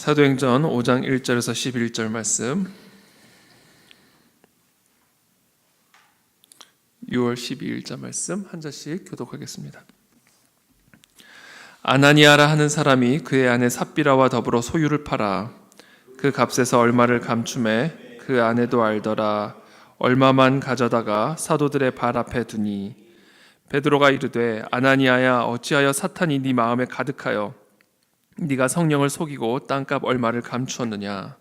사도행전 5장 1절에서 11절 말씀, 6월 12일자 말씀 한 절씩 교독하겠습니다. 아나니아라 하는 사람이 그의 아내 삽비라와 더불어 소유를 팔아 그 값에서 얼마를 감춤해 그 아내도 알더라. 얼마만 가져다가 사도들의 발 앞에 두니 베드로가 이르되 아나니아야, 어찌하여 사탄이 네 마음에 가득하여 네가 성령을 속이고 땅값 얼마를 감추었느냐.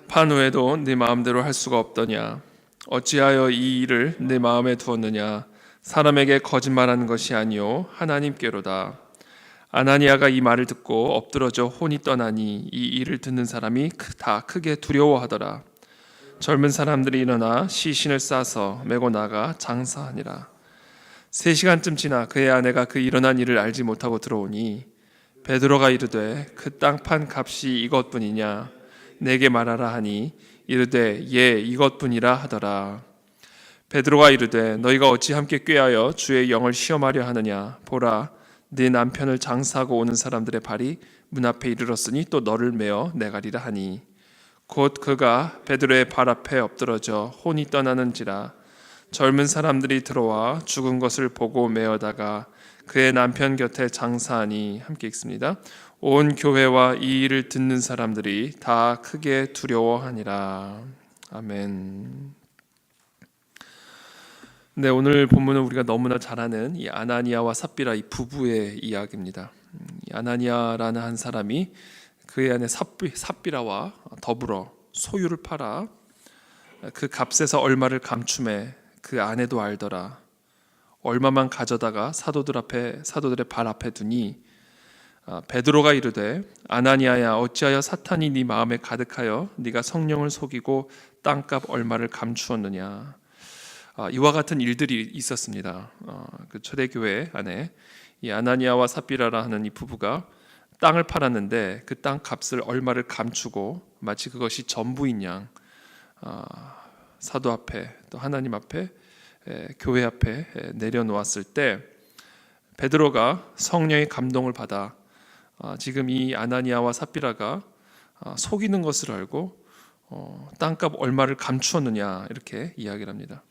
판 후에도 네 마음대로 할 수가 없더냐. 어찌하여 이 일을 네 마음에 두었느냐. 사람에게 거짓말하는 것이 아니요 하나님께로다. 아나니아가 이 말을 듣고 엎드러져 혼이 떠나니 이 일을 듣는 사람이 다 크게 두려워하더라. 젊은 사람들이 일어나 시신을 싸서 메고 나가 장사하니라. 3시간쯤 지나 그의 아내가 그 일어난 일을 알지 못하고 들어오니 베드로가 이르되 그 땅 판 값이 이것뿐이냐. 내게 말하라 하니 이르되 예, 이것뿐이라 하더라. 베드로가 이르되 너희가 어찌 함께 꾀하여 주의 영을 시험하려 하느냐. 보라, 네 남편을 장사하고 오는 사람들의 발이 문 앞에 이르렀으니 또 너를 메어 내가리라 하니 곧 그가 베드로의 발 앞에 엎드러져 혼이 떠나는지라. 젊은 사람들이 들어와 죽은 것을 보고 메어다가 그의 남편 곁에 장사하니, 함께 읽습니다. 온 교회와 이 일을 듣는 사람들이 다 크게 두려워하니라. 아멘. 네, 오늘 본문은 우리가 너무나 잘 아는 이 아나니아와 삽비라 이 부부의 이야기입니다. 이 아나니아라는 한 사람이 그의 아내 삽비라와 더불어 소유를 팔아 그 값에서 얼마를 감춤해 그 아내도 알더라. 얼마만 가져다가 사도들의 발 앞에 두니 베드로가 이르되 아나니아야, 어찌하여 사탄이 네 마음에 가득하여 네가 성령을 속이고 땅값 얼마를 감추었느냐. 이와 같은 일들이 있었습니다. 그 초대교회 안에 이 아나니아와 삽비라라 하는 이 부부가 땅을 팔았는데 그 땅 값을 얼마를 감추고 마치 그것이 전부인 양 사도 앞에 또 하나님 앞에 교회 앞에 내려놓았을 때 베드로가 성령의 감동을 받아 지금 이 아나니아와 삽비라가 속이는 것을 알고 땅값 얼마를 감추었느냐 이렇게 이야기를 합니다.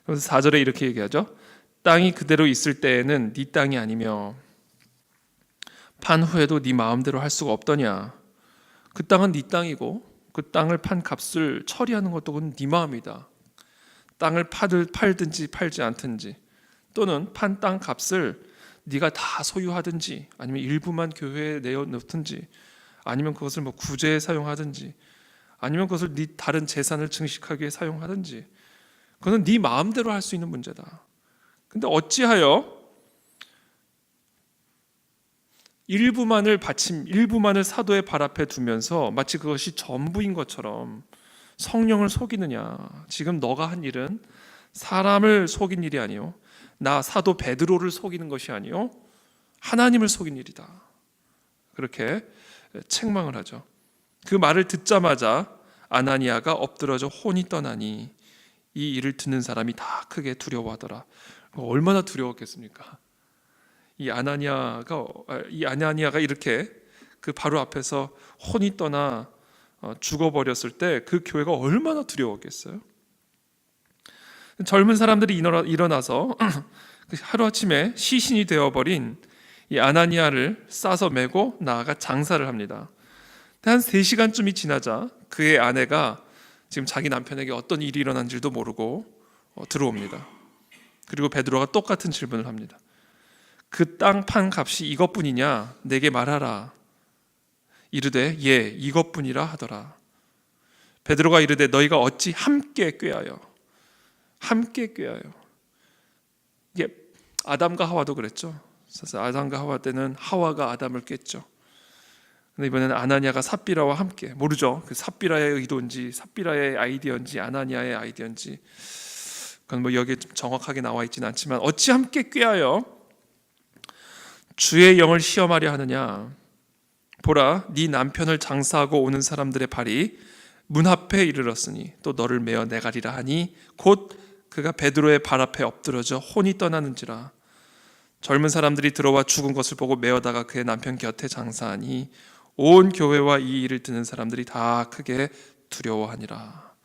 그래서 4절에 이렇게 얘기하죠. 땅이 그대로 있을 때에는 네 땅이 아니며 판 후에도 네 마음대로 할 수가 없더냐. 그 땅은 네 땅이고 그 땅을 판 값을 처리하는 것도 그건 네 마음이다. 땅을 팔든지 팔지 않든지 또는 판 땅 값을 네가 다 소유하든지 아니면 일부만 교회에 내어놓든지 아니면 그것을 뭐 구제에 사용하든지 아니면 그것을 네 다른 재산을 증식하기 위해 사용하든지 그건 네 마음대로 할 수 있는 문제다. 근데 어찌하여 일부만을 사도의 발 앞에 두면서 마치 그것이 전부인 것처럼 성령을 속이느냐. 지금 너가 한 일은 사람을 속인 일이 아니요 나 사도 베드로를 속이는 것이 아니요 하나님을 속인 일이다. 그렇게 책망을 하죠. 그 말을 듣자마자 아나니아가 엎드러져 혼이 떠나니 이 일을 듣는 사람이 다 크게 두려워하더라. 얼마나 두려웠겠습니까? 이 아나니아가 이렇게 그 바로 앞에서 혼이 떠나 죽어버렸을 때 그 교회가 얼마나 두려웠겠어요? 젊은 사람들이 일어나서 하루아침에 시신이 되어버린 이 아나니아를 싸서 메고 나아가 장사를 합니다. 한 3시간쯤이 지나자 그의 아내가 지금 자기 남편에게 어떤 일이 일어난지도 모르고 들어옵니다. 그리고 베드로가 똑같은 질문을 합니다. 그 땅 판 값이 이것뿐이냐? 내게 말하라. 이르되 예, 이것뿐이라 하더라. 베드로가 이르되 너희가 어찌 함께 꾀하여. 이게 아담과 하와도 그랬죠. 사실 아담과 하와 때는 하와가 아담을 깼죠. 근데 이번에는 아나니아가 삽비라와 함께, 모르죠. 그 삽비라의 의도인지 삽비라의 아이디어인지 아나니아의 아이디어인지 그건 뭐 여기에 좀 정확하게 나와 있지는 않지만 어찌 함께 꾀하여 주의 영을 시험하려 하느냐. 보라, 네 남편을 장사하고 오는 사람들의 발이 문 앞에 이르렀으니 또 너를 메어 내가리라 하니 곧 그가 베드로의 발 앞에 엎드러져 혼이 떠나는지라. 젊은 사람들이 들어와 죽은 것을 보고 메어다가 그의 남편 곁에 장사하니 온 교회와 이 일을 듣는 사람들이 다 크게 두려워하니라.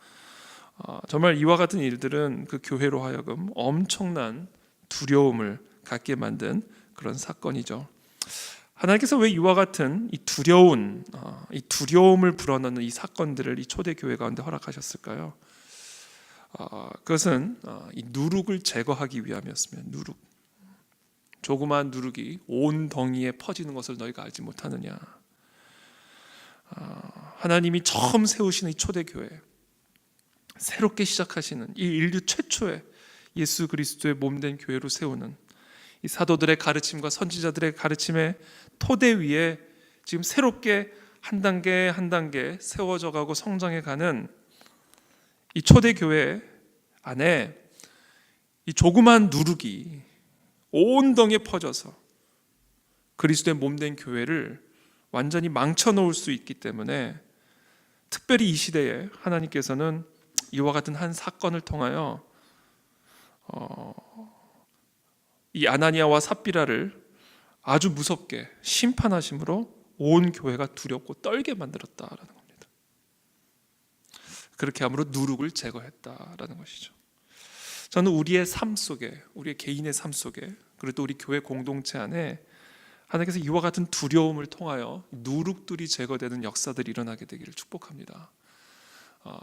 정말 이와 같은 일들은 그 교회로 하여금 엄청난 두려움을 갖게 만든 그런 사건이죠. 하나님께서 왜 이와 같은 이 두려움을 불어넣는 이 사건들을 이 초대 교회 가운데 허락하셨을까요? 그것은 이 누룩을 제거하기 위함이었습니다. 누룩. 조그마한 누룩이 온 덩이에 퍼지는 것을 너희가 알지 못하느냐. 하나님이 처음 세우시는 이 초대교회, 새롭게 시작하시는 이 인류 최초의 예수 그리스도의 몸된 교회로 세우는 이 사도들의 가르침과 선지자들의 가르침의 토대 위에 지금 새롭게 한 단계 한 단계 세워져 가고 성장해 가는 이 초대교회 안에 이 조그만 누룩이 온 덩이에 퍼져서 그리스도의 몸된 교회를 완전히 망쳐놓을 수 있기 때문에 특별히 이 시대에 하나님께서는 이와 같은 한 사건을 통하여 이 아나니아와 삽비라를 아주 무섭게 심판하심으로 온 교회가 두렵고 떨게 만들었다라는 겁니다. 그렇게 함으로 누룩을 제거했다라는 것이죠. 저는 우리의 삶 속에, 우리의 개인의 삶 속에, 그리고 또 우리 교회 공동체 안에 하나님께서 이와 같은 두려움을 통하여 누룩들이 제거되는 역사들이 일어나게 되기를 축복합니다.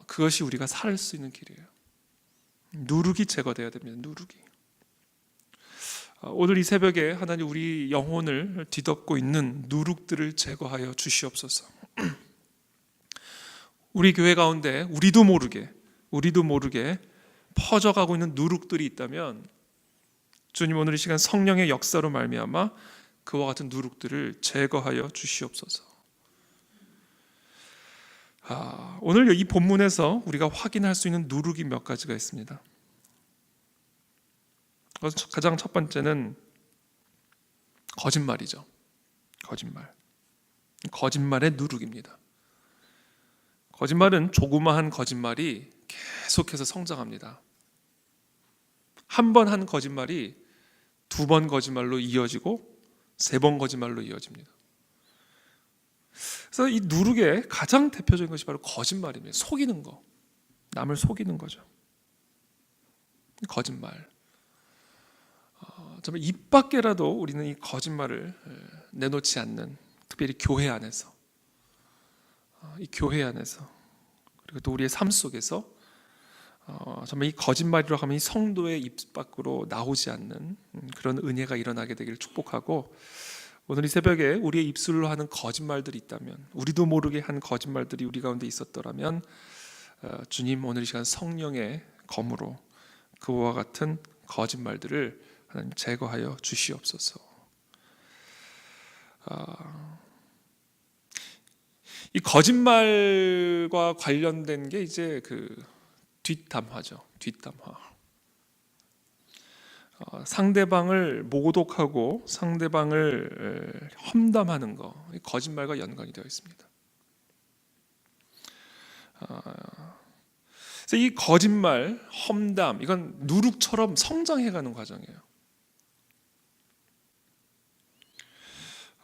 그것이 우리가 살 수 있는 길이에요. 누룩이 제거되어야 됩니다. 누룩이. 오늘 이 새벽에 하나님 우리 영혼을 뒤덮고 있는 누룩들을 제거하여 주시옵소서. 우리 교회 가운데 우리도 모르게 퍼져가고 있는 누룩들이 있다면 주님 오늘 이 시간 성령의 역사로 말미암아 그와 같은 누룩들을 제거하여 주시옵소서. 오늘 이 본문에서 우리가 확인할 수 있는 누룩이 몇 가지가 있습니다. 가장 첫 번째는 거짓말이죠. 거짓말의 누룩입니다. 거짓말은 조그마한 거짓말이 계속해서 성장합니다. 한 번 한 거짓말이 두 번 거짓말로 이어지고 세 번 거짓말로 이어집니다. 그래서 이 누룩의 가장 대표적인 것이 바로 거짓말입니다. 속이는 거, 남을 속이는 거죠. 거짓말. 정말 입 밖에라도 우리는 이 거짓말을 내놓지 않는, 특별히 교회 안에서, 이 교회 안에서, 그리고 또 우리의 삶 속에서 정말 이 거짓말이라고 하면 이 성도의 입 밖으로 나오지 않는 그런 은혜가 일어나게 되기를 축복하고, 오늘 이 새벽에 우리의 입술로 하는 거짓말들이 있다면, 우리도 모르게 한 거짓말들이 우리 가운데 있었더라면 주님 오늘 이 시간 성령의 검으로 그와 같은 거짓말들을 하나님 제거하여 주시옵소서. 이 거짓말과 관련된 게 이제 그 뒷담화죠. 뒷담화. 상대방을 모독하고 상대방을 험담하는 거, 거짓말과 연관이 되어 있습니다. 그래서 이 거짓말, 험담, 이건 누룩처럼 성장해가는 과정이에요.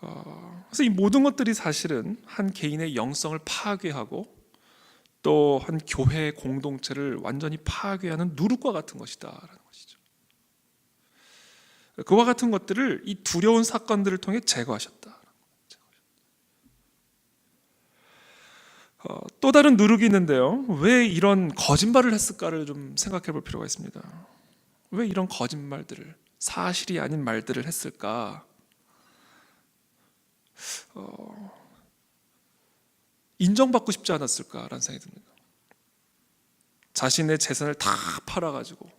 그래서 이 모든 것들이 사실은 한 개인의 영성을 파괴하고 또 한 교회 공동체를 완전히 파괴하는 누룩과 같은 것이다라는 것이죠. 그와 같은 것들을 이 두려운 사건들을 통해 제거하셨다. 또 다른 누룩이 있는데요. 왜 이런 거짓말을 했을까를 좀 생각해 볼 필요가 있습니다. 왜 이런 거짓말들을, 사실이 아닌 말들을 했을까? 인정받고 싶지 않았을까라는 생각이 듭니다. 자신의 재산을 다 팔아가지고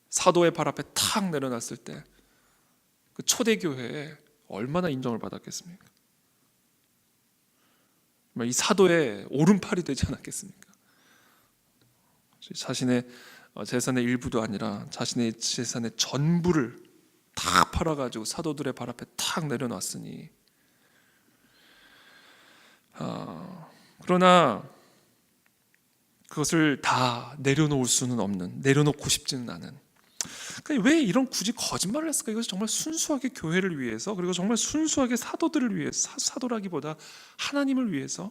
사도의 발 앞에 탁 내려놨을 때 그 초대교회에 얼마나 인정을 받았겠습니까? 이 사도의 오른팔이 되지 않았겠습니까? 자신의 재산의 일부도 아니라 자신의 재산의 전부를 다 팔아가지고 사도들의 발 앞에 탁 내려놨으니, 그러나 그것을 다 내려놓을 수는 없는, 내려놓고 싶지는 않은, 그러니까 왜 이런 굳이 거짓말을 했을까? 이것이 정말 순수하게 교회를 위해서, 그리고 정말 순수하게 사도들을 위해서, 사도라기보다 하나님을 위해서,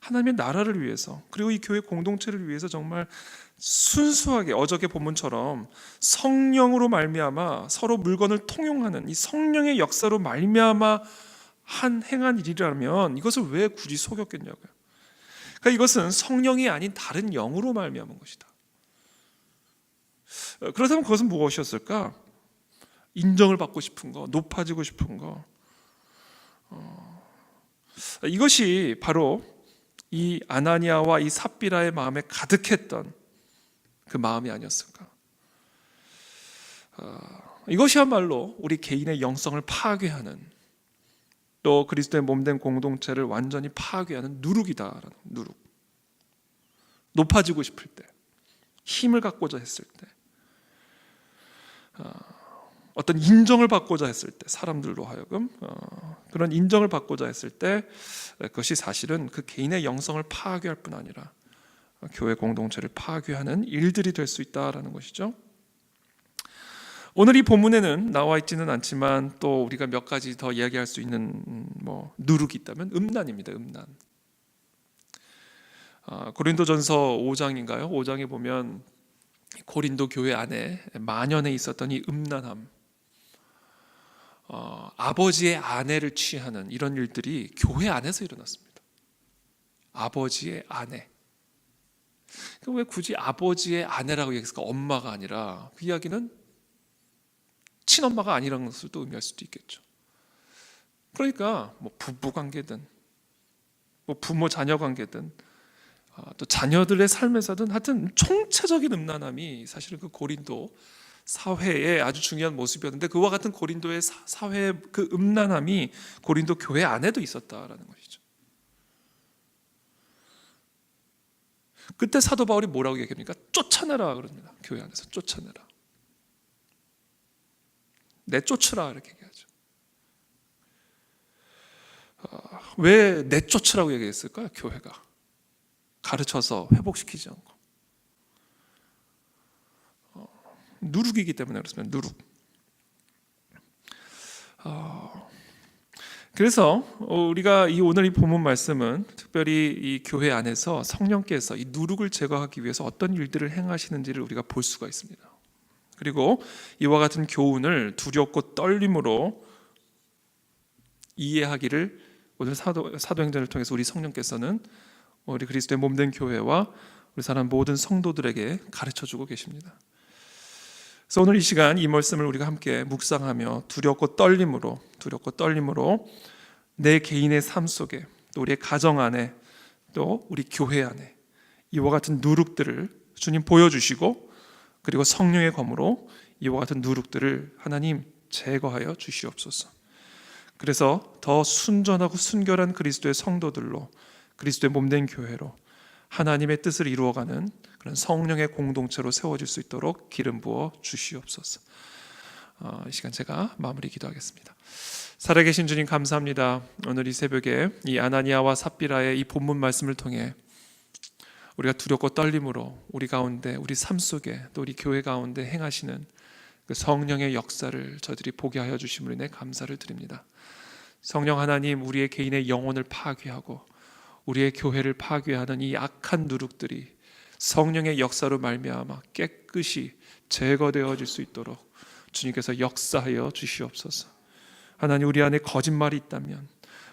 하나님의 나라를 위해서, 그리고 이 교회 공동체를 위해서 정말 순수하게 어저께 본문처럼 성령으로 말미암아 서로 물건을 통용하는 이 성령의 역사로 말미암아 행한 일이라면 이것을 왜 굳이 속였겠냐고요. 그러니까 이것은 성령이 아닌 다른 영으로 말미암은 것이다. 그렇다면 그것은 무엇이었을까? 인정을 받고 싶은 거, 높아지고 싶은 거. 이것이 바로 이 아나니아와 이 삽비라의 마음에 가득했던 그 마음이 아니었을까? 이것이야말로 우리 개인의 영성을 파괴하는, 또 그리스도의 몸된 공동체를 완전히 파괴하는 누룩이다라는 누룩. 높아지고 싶을 때, 힘을 갖고자 했을 때, 어떤 인정을 받고자 했을 때, 사람들로 하여금 그런 인정을 받고자 했을 때, 그것이 사실은 그 개인의 영성을 파괴할 뿐 아니라 교회 공동체를 파괴하는 일들이 될 수 있다라는 것이죠. 오늘 이 본문에는 나와 있지는 않지만 또 우리가 몇 가지 더 이야기할 수 있는 누룩이 있다면 음란입니다. 음란. 고린도전서 5장인가요? 5장에 보면 고린도 교회 안에 만연해 있었던 이 음란함, 아버지의 아내를 취하는 이런 일들이 교회 안에서 일어났습니다. 아버지의 아내. 왜 굳이 아버지의 아내라고 얘기했을까? 엄마가 아니라, 그 이야기는 친엄마가 아니라는 것을 또 의미할 수도 있겠죠. 그러니까 부부 관계든 부모 자녀 관계든 또 자녀들의 삶에서든 하여튼 총체적인 음란함이 사실은 그 고린도 사회의 아주 중요한 모습이었는데, 그와 같은 고린도의 사회의 그 음란함이 고린도 교회 안에도 있었다라는 것이죠. 그때 사도 바울이 뭐라고 얘기합니까? 쫓아내라 그럽니다. 교회 안에서 쫓아내라. 내쫓으라 이렇게 얘기하죠. 왜 내쫓으라고 얘기했을까요? 교회가 가르쳐서 회복시키지 않고 누룩이기 때문에 그렇습니다. 누룩. 그래서 우리가 오늘 이 본문 말씀은 특별히 이 교회 안에서 성령께서 이 누룩을 제거하기 위해서 어떤 일들을 행하시는지를 우리가 볼 수가 있습니다. 그리고 이와 같은 교훈을 두렵고 떨림으로 이해하기를 오늘 사도행전을 통해서 우리 성령께서는 우리 그리스도의 몸된 교회와 우리 사람 모든 성도들에게 가르쳐주고 계십니다. 그래서 오늘 이 시간 이 말씀을 우리가 함께 묵상하며 두렵고 떨림으로 내 개인의 삶 속에, 또 우리의 가정 안에, 또 우리 교회 안에 이와 같은 누룩들을 주님 보여주시고, 그리고 성령의 검으로 이와 같은 누룩들을 하나님 제거하여 주시옵소서. 그래서 더 순전하고 순결한 그리스도의 성도들로, 그리스도의 몸된 교회로 하나님의 뜻을 이루어가는 그런 성령의 공동체로 세워질 수 있도록 기름 부어 주시옵소서. 이 시간 제가 마무리 기도하겠습니다. 살아계신 주님 감사합니다. 오늘 이 새벽에 이 아나니아와 삽비라의 이 본문 말씀을 통해 우리가 두렵고 떨림으로 우리 가운데, 우리 삶 속에, 또 우리 교회 가운데 행하시는 그 성령의 역사를 저희들이 보게 하여 주심으로 인해 감사를 드립니다. 성령 하나님, 우리의 개인의 영혼을 파괴하고 우리의 교회를 파괴하는 이 악한 누룩들이 성령의 역사로 말미암아 깨끗이 제거되어질 수 있도록 주님께서 역사하여 주시옵소서. 하나님, 우리 안에 거짓말이 있다면,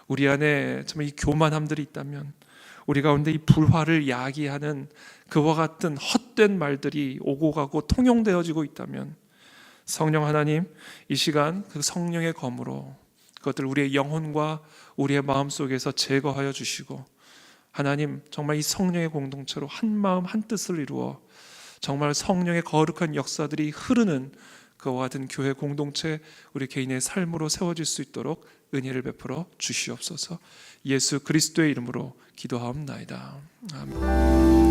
우리 안에 정말 이 교만함들이 있다면, 우리 가운데 이 불화를 야기하는 그와 같은 헛된 말들이 오고 가고 통용되어지고 있다면, 성령 하나님, 이 시간 그 성령의 검으로 그것들 우리의 영혼과 우리의 마음 속에서 제거하여 주시고, 하나님 정말 이 성령의 공동체로 한 마음 한 뜻을 이루어 정말 성령의 거룩한 역사들이 흐르는 그와 같은 교회 공동체, 우리 개인의 삶으로 세워질 수 있도록 은혜를 베풀어 주시옵소서. 예수 그리스도의 이름으로 기도하옵나이다. 아멘.